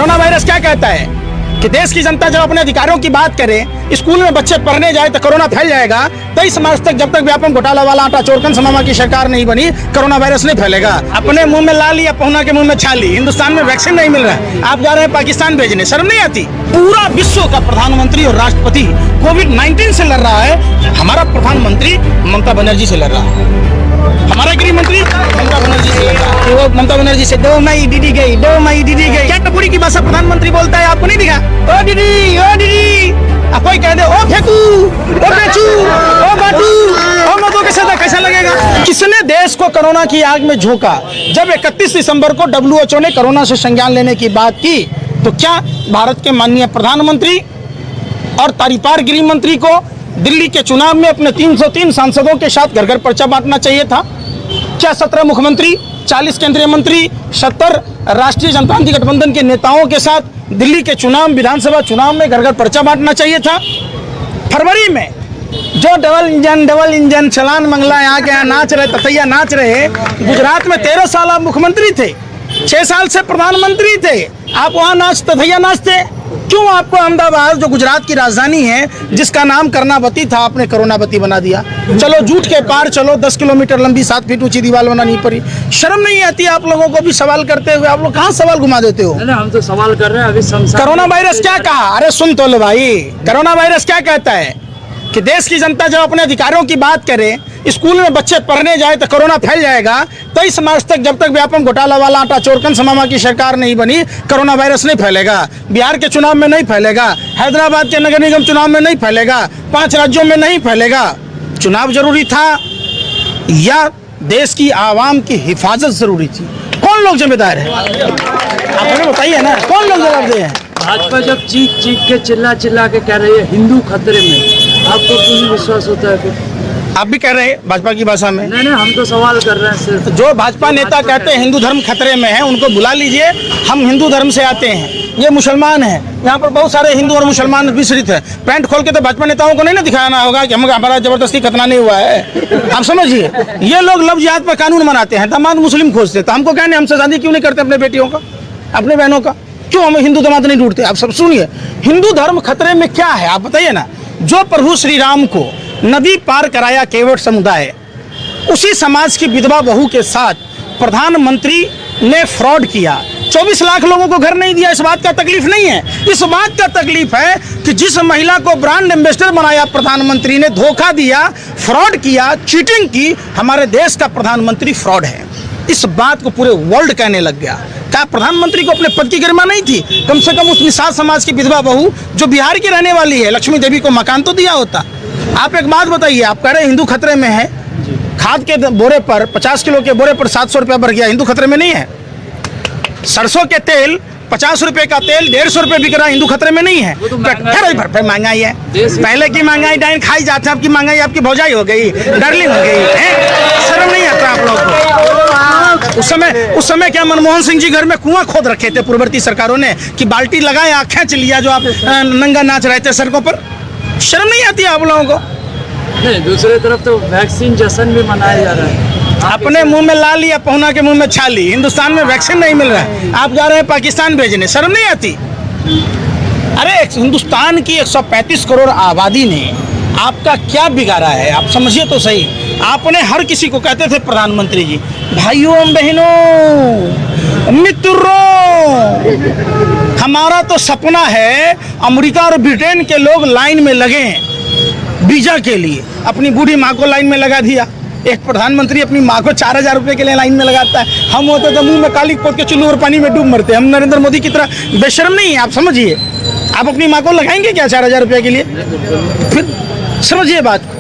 Corona virus क्या कहता है कि देश की जनता जब अपने अधिकारों की बात करे, स्कूल में बच्चे पढ़ने जाए तो कोरोना फैल जाएगा। 23 मार्च तक जब तक व्यापम घोटाला वाला आटा चोरकन समामा की सरकार नहीं बनी, कोरोना वायरस नहीं फैलेगा। अपने मुंह में ला लिया, पहुना के मुंह में छाली। हिंदुस्तान में वैक्सीन नहीं मिल रहा है, आप जा रहे हैं पाकिस्तान भेजने, शर्म नहीं आती? पूरा विश्व का प्रधानमंत्री और राष्ट्रपति कोविड-19 से लड़ रहा है, हमारा प्रधानमंत्री ममता बनर्जी से लड़ रहा है, हमारा गृह मंत्री ममता बनर्जी से लड़ रहा है। वो ममता बनर्जी से 2 मई दीदी गई, 2 मई दीदी गई, क्या टपुरी की भाषा प्रधानमंत्री बोलता है, आपको नहीं दिखा? ओ दीदी, ओ दीदी, अब कोई कह दे ओ फेंकू, ओ बेचू, ओ बाटू, ओ मधु के साथ कैसा लगेगा? किसने देश को कोरोना की आग में झोंका? जब 31 दिसंबर को WHO ने कोरोना से संज्ञान लेने की बात की, तो क्या भारत के माननीय प्रधानमंत्री और तारीपार गृह मंत्री को दिल्ली के चुनाव में अपने 303 सांसदों के साथ घर घर पर्चा बांटना चाहिए था? क्या 17 मुख्यमंत्री, 40 केंद्रीय मंत्री, 70 राष्ट्रीय जनतांत्रिक गठबंधन के नेताओं के साथ दिल्ली के चुनाव, विधानसभा चुनाव में घर घर पर्चा बांटना चाहिए था? फरवरी में जो डबल इंजन चलान मंगला यहाँ के यहाँ नाच रहे, ततैया नाच रहे। गुजरात में 13 साल आप मुख्यमंत्री थे, 6 साल से प्रधानमंत्री थे, आप वहाँ नाच ततैया नाचते। क्यों आपको अहमदाबाद, जो गुजरात की राजधानी है, जिसका नाम कर्नावती था, आपने कोरोनावती बना दिया? चलो झूठ के पार चलो, 10 किलोमीटर लंबी 7 फीट ऊंची दीवार बनानी पड़ी। शर्म नहीं आती आप लोगों को भी सवाल करते हुए? आप लोग कहाँ सवाल घुमा देते हो? हम तो सवाल कर रहे हैं अभी। कोरोना वायरस क्या कहा? अरे सुन तो लो भाई, कोरोना वायरस क्या कहता है कि देश की जनता जब अपने अधिकारों की बात करे, स्कूल में बच्चे पढ़ने जाए तो कोरोना फैल जाएगा। 23 मार्च तक जब तक व्यापम घोटाला वाला आटा चोरकन समामा की सरकार नहीं बनी, कोरोना वायरस नहीं फैलेगा। बिहार के चुनाव में नहीं फैलेगा, हैदराबाद के नगर निगम चुनाव में नहीं फैलेगा, 5 राज्यों में नहीं फैलेगा। चुनाव जरूरी था या देश की आवाम की हिफाजत जरूरी थी? कौन लोग जिम्मेदार है? आप हमें बताइए ना, कौन लोग जवाबदेह हैं? भाजपा जब चीख के चिल्ला के कह रही है हिंदू खतरे में, आपको पूर्ण विश्वास होता है फिर? आप भी कह रहे हैं भाजपा की भाषा में? नहीं, हम तो सवाल कर रहे हैं सिर्फ। जो भाजपा नेता कहते हैं हिंदू धर्म खतरे में है, उनको बुला लीजिए। हम हिंदू धर्म से आते हैं, ये मुसलमान हैं, यहाँ पर बहुत सारे हिंदू और मुसलमान मिश्रित है। पैंट खोल के तो भाजपा नेताओं को नहीं ना दिखाना होगा कि हमारा जबरदस्ती खतना नहीं हुआ है। आप समझिए, ये लोग लव जिहाद पर कानून बनाते हैं, दामाद मुस्लिम खोजते, तो हमको कहने हमसे शादी क्यों नहीं करते अपने बेटियों का, अपने बहनों का? क्यों हम हिंदू दामाद नहीं ढूंढते? आप सब सुनिए, हिंदू धर्म खतरे में क्या है आप बताइए ना। जो प्रभु श्री राम को नदी पार कराया केवट समुदाय, उसी समाज की विधवा बहू के साथ प्रधानमंत्री ने फ्रॉड किया। 24 लाख लोगों को घर नहीं दिया। इस बात का तकलीफ नहीं है, इस बात का तकलीफ है कि जिस महिला को ब्रांड एम्बेसडर बनाया प्रधानमंत्री ने, धोखा दिया, फ्रॉड किया, चीटिंग की। हमारे देश का प्रधानमंत्री फ्रॉड है, इस बात को पूरे वर्ल्ड कहने लग गया। क्या प्रधानमंत्री को अपने पद की गरिमा नहीं थी? कम से कम उस निषाद समाज की विधवा बहू जो बिहार की रहने वाली है, लक्ष्मी देवी को मकान तो दिया होता। आप एक बात बताइए, आप कह रहे हैं हिंदू खतरे में है, खाद के बोरे पर 50 किलो के बोरे पर 700 रुपया बढ़ गया, हिंदू खतरे में नहीं है? सरसों के तेल 50 रुपए का तेल 150 रुपए बिक रहा है, हिंदू खतरे में नहीं है? फिर महंगाई है, पहले की महंगाई डाइन खाई जाते हैं, आपकी महंगाई आपकी भौजाई हो गई, डार्लिंग हो गई। शर्म नहीं आता आप लोगों को? उस समय क्या मनमोहन सिंह जी घर में कुआं खोद रखे थे पूर्ववर्ती सरकारों ने कि बाल्टी लगाया खींच लिया, जो आप नंगा नाच रहे थे सड़कों पर? शर्म नहीं आती आप लोगों को? नहीं, दूसरी तरफ तो वैक्सीन जश्न भी मनाया जा रहा है। अपने मुंह में ला लिया, पहुना के मुंह में छाली। हिंदुस्तान में वैक्सीन नहीं मिल रहा है, आप जा रहे हैं पाकिस्तान भेजने, शर्म नहीं आती? अरे हिंदुस्तान की 135 करोड़ आबादी ने आपका क्या बिगाड़ा है? आप समझिए तो सही। आपने हर किसी को कहते थे प्रधानमंत्री जी, भाइयों बहनों मित्रों, हमारा तो सपना है अमेरिका और ब्रिटेन के लोग लाइन में लगे वीजा के लिए। अपनी बूढ़ी माँ को लाइन में लगा दिया। एक प्रधानमंत्री अपनी माँ को 4000 रुपये के लिए लाइन में लगाता है। हम होते तो मुंह में काली पोत के चुल्लू और पानी में डूब मरते। हम नरेंद्र मोदी की तरह बेशर्म नहीं है, आप समझिए। आप अपनी माँ को लगाएंगे क्या 4000 रुपये के लिए? फिर समझिए बात को।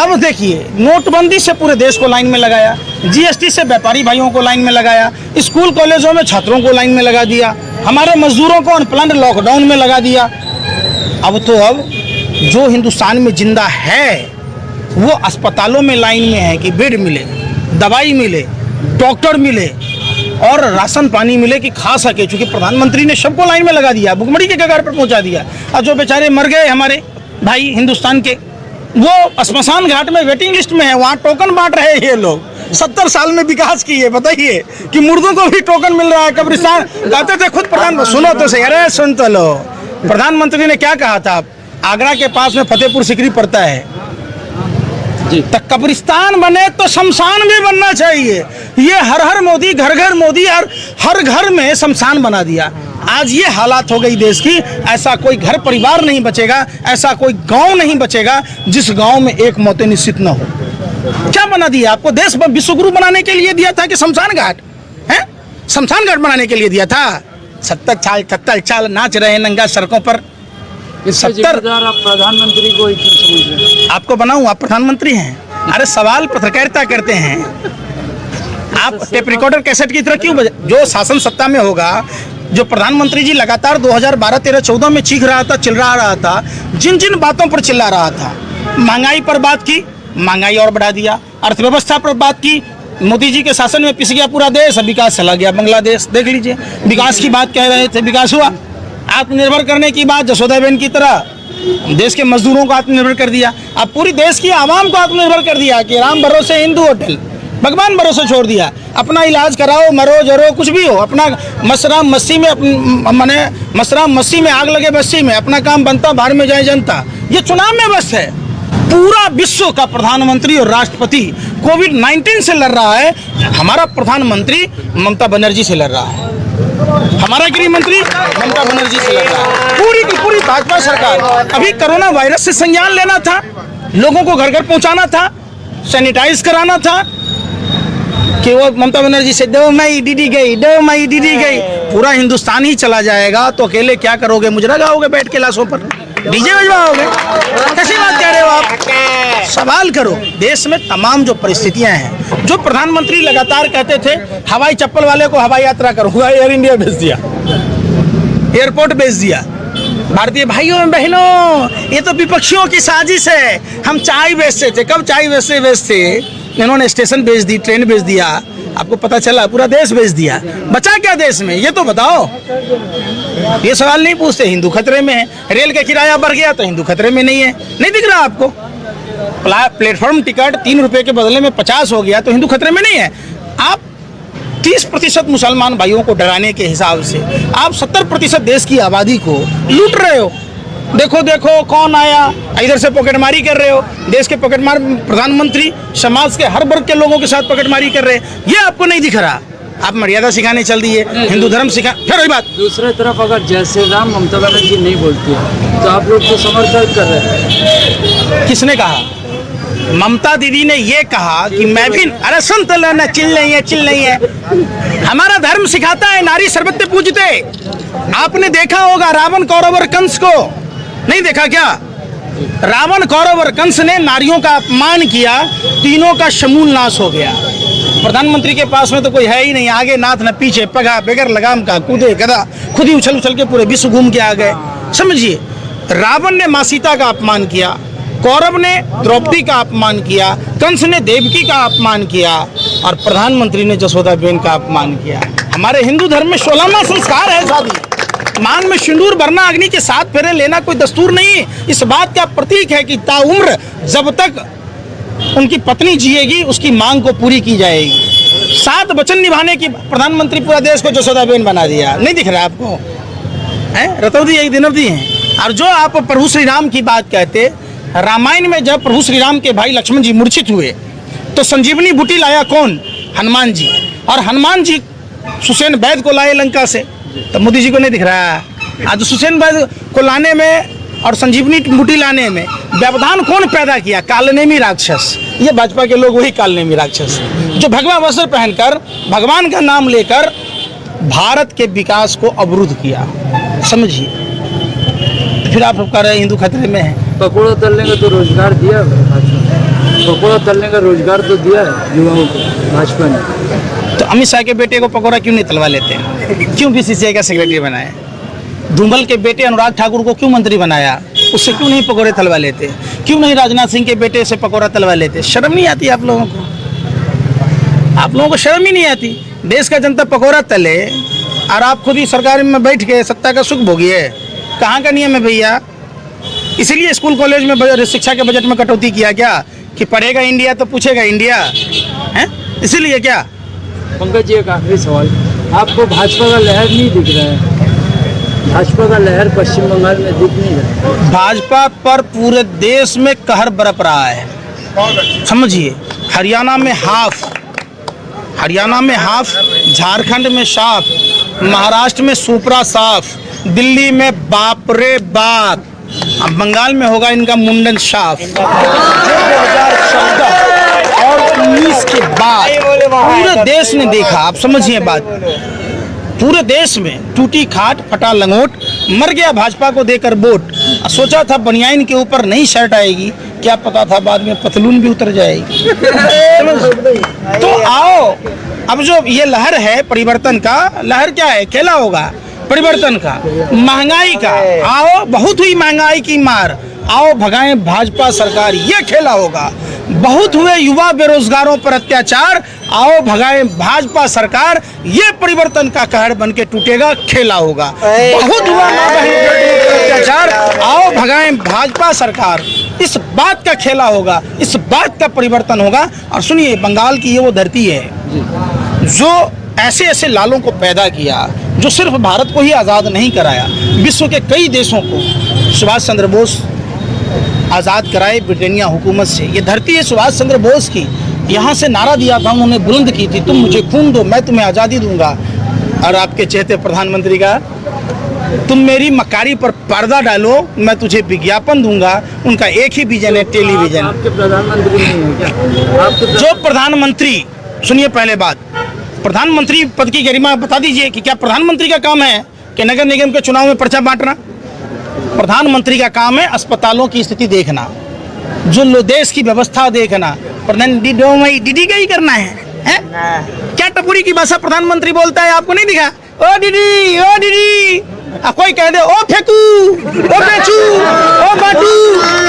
अब देखिए, नोटबंदी से पूरे देश को लाइन में लगाया, जीएसटी से व्यापारी भाइयों को लाइन में लगाया, स्कूल कॉलेजों में छात्रों को लाइन में लगा दिया, हमारे मजदूरों को अनप्लैन्ड लॉकडाउन में लगा दिया। अब जो हिंदुस्तान में जिंदा है वो अस्पतालों में लाइन में है कि बेड मिले, दवाई मिले, डॉक्टर मिले और राशन पानी मिले कि खा सके। चूंकि प्रधानमंत्री ने सबको लाइन में लगा दिया, भुखमरी के कगार पर पहुंचा दिया। और जो बेचारे मर गए हमारे भाई हिंदुस्तान के, वो श्मशान घाट में वेटिंग लिस्ट में है, वहाँ टोकन बांट रहे हैं ये लोग। 70 साल में विकास की है, बताइए कि मुर्दों को भी टोकन मिल रहा है। कब्रिस्तान कहते थे खुद प्रधान, सुनो तो सही, अरे सुन तो लो, प्रधानमंत्री ने क्या कहा था, आगरा के पास में फतेहपुर सिकरी पड़ता है जी। तो कब्रिस्तान बने तो शमशान भी बनना चाहिए। ये हर हर मोदी, घर घर मोदी, हर घर में शमशान बना दिया। आज ये हालात हो गई देश की, ऐसा कोई घर परिवार नहीं बचेगा, ऐसा कोई गांव नहीं बचेगा जिस गांव में एक मौतें निश्चित न हो। क्या बना दिया आपको? देश विश्वगुरु बनाने के लिए दिया था कि शमशान घाट है? शमशान घाट बनाने के लिए दिया था। 70 साल नाच रहे हैं नंगा सड़कों पर। इसके 70 जिम्मेदार आप प्रधानमंत्री को ही क्यों समझ रहे हैं? आपको बनाऊं, आप प्रधानमंत्री हैं। अरे सवाल पत्रकारिता करते हैं आप, टेप रिकॉर्डर कैसेट की तरह क्यों जो शासन सत्ता में होगा, जो प्रधानमंत्री जी लगातार 2012, 13, 14 में चीख रहा था, चिल्ला रहा था, जिन जिन बातों पर चिल्ला रहा था, महंगाई पर बात की, महंगाई और बढ़ा दिया। अर्थव्यवस्था पर बात की, मोदी जी के शासन में पिस गया पूरा देश, विकास चला गया बांग्लादेश। देख लीजिए, विकास की बात कह रहे थे, विकास हुआ। आत्मनिर्भर करने की बात जसोदाबेन की तरह देश के मजदूरों को आत्मनिर्भर कर दिया। अब पूरी देश की आवाम को आत्मनिर्भर कर दिया कि राम भरोसे हिंदू होटल, भगवान भरोसे छोड़ दिया। अपना इलाज कराओ, मरो जरो कुछ भी हो, अपना मसराम मस्सी में आग लगे बस्ती में, अपना काम बनता, बाहर में जाए जनता। ये चुनाव में बस है। पूरा विश्व का प्रधानमंत्री और राष्ट्रपति कोविड-19 से लड़ रहा है, हमारा प्रधानमंत्री ममता बनर्जी से लड़ रहा है, हमारा गृह मंत्री ममता बनर्जी से लड़ रहा है। पूरी की पूरी भाजपा सरकार। अभी कोरोना वायरस से संज्ञान लेना था, लोगों को घर घर पहुंचाना था, सैनिटाइज कराना था, कि वो ममता बनर्जी से दो मई दीदी गई, पूरा हिंदुस्तान ही चला जाएगा तो अकेले क्या करोगे? मुजरा गाओगे बैठ के लाशों पर, डीजे बजवाओगे? कैसी बात कह रहे हो आप? सवाल करो। देश में तमाम जो परिस्थितियां हैं, जो प्रधानमंत्री लगातार कहते थे हवाई चप्पल वाले को हवाई यात्रा करो, एयर इंडिया भेज दिया, एयरपोर्ट भेज दिया। भारतीय भाइयों बहनों, ये तो विपक्षियों की साजिश है। हम चाय बेचते थे, कब चाय बेचते, इन्होंने स्टेशन भेज दी, ट्रेन भेज दिया, आपको पता चला पूरा देश भेज दिया। बचा क्या देश में, ये तो बताओ। ये सवाल नहीं पूछते। हिंदू खतरे में है, रेल का किराया बढ़ गया तो हिंदू खतरे में नहीं है, नहीं दिख रहा आपको? प्लेटफॉर्म टिकट 3 रुपए के बदले में 50 हो गया तो हिंदू खतरे में नहीं है। आप 30% मुसलमान भाइयों को डराने के हिसाब से आप 70% देश की आबादी को लूट रहे हो। देखो देखो कौन आया, इधर से पॉकेटमारी कर रहे हो। देश के पॉकेटमार प्रधानमंत्री समाज के हर वर्ग के लोगों के साथ पॉकेटमारी कर रहे हैं, ये आपको नहीं दिख रहा। आप मर्यादा सिखाने चल दिए, हिंदू धर्म सिखा, फिर वही बात। दूसरी तरफ अगर जय श्री राम ममता बनर्जी नहीं बोलती है तो आप लोग तो समर्थन कर रहे हैं। किसने कहा? ममता दीदी ने ये कहा कि मैं भी, अरे सुन तो लो ना, चिल नहीं है। हमारा धर्म सिखाता है नारी सर्वत्र पूजते। आपने देखा होगा रावण, कौरव और कंस को, नहीं देखा क्या? रावण, कौरव और कंस ने नारियों का अपमान किया, तीनों का समूल नाश हो गया। प्रधानमंत्री के पास में तो कोई है ही नहीं, आगे नाथ न पीछे पगा, बगैर लगाम का कूदे गधा, खुद ही उछल के पूरे विश्व घूम के आ गए। समझिए, रावण ने माँ सीता का अपमान किया, कौरव ने द्रौपदी का अपमान किया, कंस ने देवकी का अपमान किया और प्रधानमंत्री ने जसोदाबेन का अपमान किया। हमारे हिंदू धर्म में 16वां संस्कार है शादी, मांग में सिंदूर भरना, अग्नि के 7 फेरे लेना कोई दस्तूर नहीं। इस बात का प्रतीक है कि ताउम्र जब तक उनकी पत्नी जिएगी उसकी मांग को पूरी की जाएगी। 7 वचन निभाने की प्रधानमंत्री पूरा देश को जसोदाबेन बना दिया, नहीं दिख रहा आपको? है रतौदी एक दिनवदी हैं। और जो आप प्रभु श्री राम की बात कहते, रामायण में जब प्रभु श्री राम के भाई लक्ष्मण जी मूर्छित हुए तो संजीवनी बूटी लाया कौन? हनुमान जी। और हनुमान जी सुसेन वैद्य को लाए लंका से, तो मोदी जी को नहीं दिख रहा। आज सुसेन वैद्य को लाने में और संजीवनी बूटी लाने में व्यवधान कौन पैदा किया? कालनेमी राक्षस। ये भाजपा के लोग वही कालनेमी राक्षस जो भगवा वस्त्र पहनकर भगवान का नाम लेकर भारत के विकास को अवरुद्ध किया। समझिए, फिर आप कह रहे हैं हिंदू खतरे में है। पकौड़ा तलने का तो रोजगार दिया है भाजपा, पकौड़ा तलने का रोजगार तो दिया है युवाओं को भाजपा ने। तो अमित शाह के बेटे को पकौड़ा क्यों नहीं तलवा लेते हैं? क्यों बीसीसीआई का सेक्रेटरी बनाया? धूमल के बेटे अनुराग ठाकुर को क्यों मंत्री बनाया? उससे क्यों नहीं पकौड़े तलवा लेते? क्यों नहीं राजनाथ सिंह के बेटे से पकौड़ा तलवा लेते? शर्म नहीं आती आप लोगों को? आप लोगों को शर्म ही नहीं आती? देश का जनता पकौड़ा तले और आप खुद ही सरकार में बैठ के सत्ता का सुख भोगिए। कहाँ का नियम है भैया? इसीलिए स्कूल कॉलेज में शिक्षा के बजट में कटौती किया क्या कि पढ़ेगा इंडिया तो पूछेगा इंडिया है? इसीलिए क्या? पंकज जी, एक आखिरी सवाल, आपको भाजपा का लहर नहीं दिख रहा है? भाजपा का लहर पश्चिम बंगाल में दिख नहीं रहा। भाजपा पर पूरे देश में कहर बरप रहा है, समझिए। हरियाणा में हाफ, झारखंड में साफ, महाराष्ट्र में सुपरा साफ, दिल्ली में बाप रे बाप, अब बंगाल में होगा इनका मुंडन साफ। जो 2014 और 19 के बाद पूरे देश ने देखा, आप समझिए बात, पूरे देश में टूटी खाट, फटा लंगोट, मर गया भाजपा को देकर वोट। सोचा था बनियाइन के ऊपर नई शर्ट आएगी, क्या पता था बाद में पतलून भी उतर जाएगी। तो आओ, अब जो ये लहर है परिवर्तन का, लहर क्या है? खेला होगा परिवर्तन का, महंगाई का। आओ, बहुत हुई महंगाई की मार, आओ भगाएं भाजपा सरकार, ये खेला होगा। बहुत हुए युवा बेरोजगारों पर अत्याचार, आओ भगाएं भाजपा सरकार, ये परिवर्तन का कहर बन के टूटेगा, खेला होगा। बहुत हुआ मां बहनों पर अत्याचार, आओ भगाएं भाजपा सरकार, इस बात का खेला होगा, इस बात का परिवर्तन होगा। और सुनिए, बंगाल की ये वो धरती है जो ऐसे ऐसे लालों को पैदा किया, जो सिर्फ भारत को ही आज़ाद नहीं कराया, विश्व के कई देशों को सुभाष चंद्र बोस आज़ाद कराए ब्रिटेनिया हुकूमत से। ये धरती है सुभाष चंद्र बोस की। यहाँ से नारा दिया था उन्होंने, बुलंद की थी, तुम मुझे खून दो मैं तुम्हें आज़ादी दूंगा। और आपके चहेते प्रधानमंत्री का, तुम मेरी मकारी पर पर्दा डालो मैं तुझे विज्ञापन दूंगा। उनका एक ही विजन है, टेलीविजन। आपके प्रधानमंत्री नहीं है क्या? आपके जो प्रधानमंत्री, सुनिए पहले बात, प्रधानमंत्री पद की गरिमा बता दीजिए कि क्या प्रधानमंत्री का काम है कि नगर निगम के चुनाव में पर्चा बांटना? प्रधानमंत्री का काम है अस्पतालों की स्थिति देखना, जो देश की व्यवस्था देखना। दीदी का ही करना है? क्या टपुरी की भाषा प्रधानमंत्री बोलता है, आपको नहीं दिखा? ओ दीदी, ओ दीदी। कोई कह दे ओ फेंकू, ओ बेचू, ओ बाटू,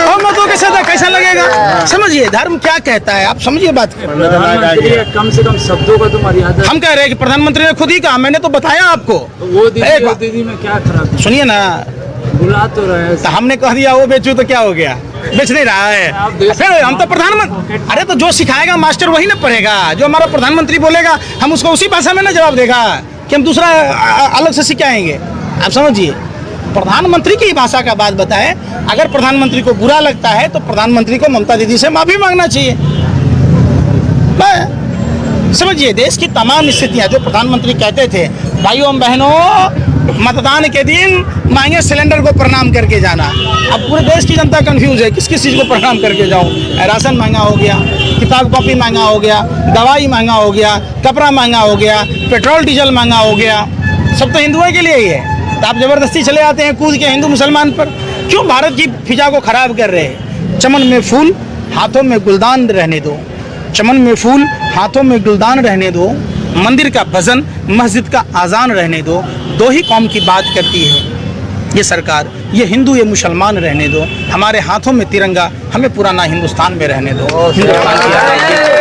ओ मतों के साथ कैसा लगेगा? समझिए धर्म क्या कहता है, आप समझिए बात। प्रधानमंत्री कम से कम शब्दों का तो मर्यादा। हम कह रहे हैं कि प्रधानमंत्री ने खुद ही कहा, मैंने तो बताया आपको। तो वो दीदी में क्या खराब? सुनिए ना, बुला तो रहे हैं। तो हमने कह दिया वो बेचू तो क्या हो गया? बेच नहीं रहा है। फिर हम तो प्रधानमंत्री, अरे तो जो सिखाएगा मास्टर वही ना पढ़ेगा। जो हमारा प्रधानमंत्री बोलेगा हम उसको उसी भाषा में ना जवाब देगा कि हम दूसरा अलग से सिखाएंगे। आप समझिए, प्रधानमंत्री की भाषा का बात बताएं। अगर प्रधानमंत्री को बुरा लगता है तो प्रधानमंत्री को ममता दीदी से माफी मांगना चाहिए। समझिए, देश की तमाम स्थितियां, जो प्रधानमंत्री कहते थे, भाइयों बहनों मतदान के दिन महंगे सिलेंडर को प्रणाम करके जाना। अब पूरे देश की जनता कंफ्यूज है, किस किस चीज़ को प्रणाम करके जाऊं? राशन महंगा हो गया, किताब कॉपी महंगा हो गया, दवाई महंगा हो गया, कपड़ा महंगा हो गया, पेट्रोल डीजल महंगा हो गया। सब तो हिंदुओं के लिए ही है, तो आप जबरदस्ती चले आते हैं कूद के हिंदू मुसलमान पर। क्यों भारत की फिजा को खराब कर रहे हैं? चमन में फूल हाथों में गुलदान रहने दो, चमन में फूल हाथों में गुलदान रहने दो, मंदिर का भजन मस्जिद का आज़ान रहने दो। दो ही कौम की बात करती है ये सरकार, ये हिंदू ये मुसलमान रहने दो। हमारे हाथों में तिरंगा, हमें पुराना हिंदुस्तान में रहने दो। हिंदुस्तान की आज़ादी